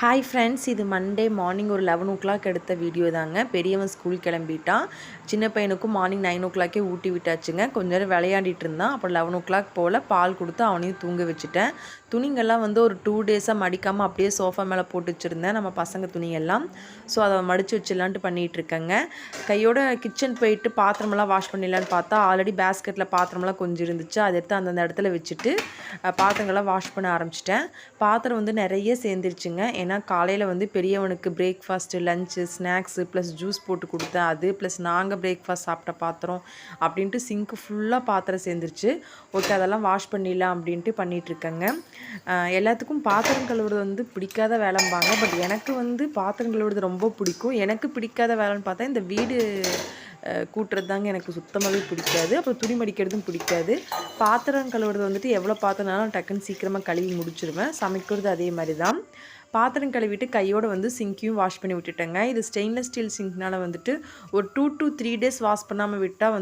Hi friends, இது Monday morning ஒரு 11 எடுத்த வீடியோ தாங்க. பெரியவன் ஸ்கூல் கிளம்பிட்டான். சின்ன பையனுக்கும் மார்னிங் 9 ஊட்டி விட்டாச்சுங்க. கொஞ்ச நேரம் விளையாடிட்டு இருந்தான். அப்புறம் 11 போல் பால் கொடுத்து அவனையும் தூங்க வச்சுட்டேன். துணிங்கள்லாம் ஒரு 2 டேஸாக மடிக்காமல் அப்படியே சோஃபா மேலே போட்டு வச்சுருந்தேன், நம்ம பசங்க துணியெல்லாம். ஸோ அதை மடித்து வச்சிடலான்ட்டு பண்ணிகிட்ருக்கேங்க. கையோட கிச்சன் போயிட்டு பாத்திரமெல்லாம் வாஷ் பண்ணிடலான்னு பார்த்தா ஆல்ரெடி பேஸ்கெட்டில் பாத்திரமெல்லாம் கொஞ்சம் இருந்துச்சு. அதை எடுத்து அந்தந்த இடத்துல வச்சுட்டு பாத்திரங்கள்லாம் வாஷ் பண்ண ஆரம்பிச்சிட்டேன். பாத்திரம் நிறைய சேர்ந்துருச்சுங்க. ஏன்னா காலையில் பெரியவனுக்கு breakfast, lunch, snacks plus juice போட்டு கொடுத்தேன். அது ப்ளஸ் நாங்கள் பிரேக்ஃபாஸ்ட் சாப்பிட்ட பாத்திரம் அப்படின்ட்டு சிங்க்கு ஃபுல்லாக பாத்திரம் சேர்ந்துருச்சு. ஓகே, அதெல்லாம் வாஷ் பண்ணிடலாம் அப்படின்ட்டு பண்ணிகிட்ருக்கேங்க. எல்லாத்துக்கும் பாத்திரம் கழுவுறது பிடிக்காத வேலைம்பாங்க. பட் எனக்கு பாத்திரம் கழுவுறது ரொம்ப பிடிக்கும். எனக்கு பிடிக்காத வேலைன்னு பார்த்தா இந்த வீடு கூட்டுறது தாங்க எனக்கு சுத்தமாகவே பிடிக்காது. அப்புறம் துணி மடிக்கிறதும் பிடிக்காது. பாத்திரம் கழுவுறது எவ்வளோ பாத்திரம்னாலும் டக்குன்னு சீக்கிரமாக கழுவி முடிச்சிடுவேன். சமைக்கிறது அதே மாதிரி தான். பாத்திரம் கழுவிட்டு கையோடு சிங்க்கையும் வாஷ் பண்ணி விட்டுட்டேங்க. இது ஸ்டெயின்லெஸ் ஸ்டீல் சிங்க்னால் ஒரு 2 to 3 டேஸ் வாஷ் பண்ணாமல் விட்டால்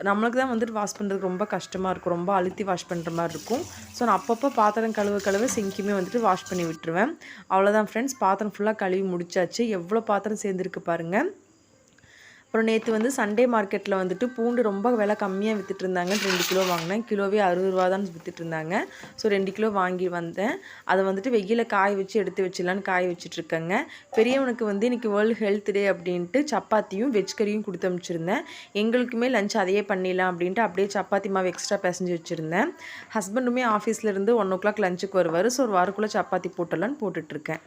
நம்மளுக்கு தான் வாஷ் பண்ணுறதுக்கு ரொம்ப கஷ்டமாக இருக்கும். ரொம்ப அழுத்தி வாஷ் பண்ணுற மாதிரி இருக்கும். ஸோ நான் அப்பப்போ பாத்திரம் கழுவ சிங்க்குமே வாஷ் பண்ணி விட்டுருவேன். அவ்வளோதான் ஃப்ரெண்ட்ஸ், பாத்திரம் ஃபுல்லாக கழுவி முடிச்சாச்சு. எவ்வளோ பாத்திரம் சேர்ந்துருக்கு பாருங்கள். அப்புறம் நேற்று சண்டே மார்க்கெட்டில் பூண்டு ரொம்ப விலை கம்மியாக விற்றுட்டு இருந்தாங்க. 2 கிலோ வாங்கினேன். கிலோவே 60 ரூபா தான் விற்றுட்டு இருந்தாங்க. ஸோ 2 கிலோ வாங்கி வந்தேன். அதை வெயில காய வச்சு எடுத்து வச்சிடலான்னு காய வச்சுட்ருக்கேங்க. பெரியவனுக்கு இன்றைக்கி வேர்ல்டு ஹெல்த் டே அப்படின்ட்டு சப்பாத்தியும் வெஜ் கறியும் கொடுத்து அனுப்பிச்சிருந்தேன். எங்களுக்குமே லஞ்ச் அதையே பண்ணிடலாம் அப்படின்ட்டு அப்படியே சப்பாத்தி மாவு எக்ஸ்ட்ரா பிசைஞ்சு வச்சுருந்தேன். ஹஸ்பண்டுமே ஆஃபீஸ்லேருந்து 1 o'clock லஞ்சுக்கு வருவார். ஸோ ஒரு வாரக்குள்ளே சப்பாத்தி போட்டுடலான்னு போட்டுட்ருக்கேன்.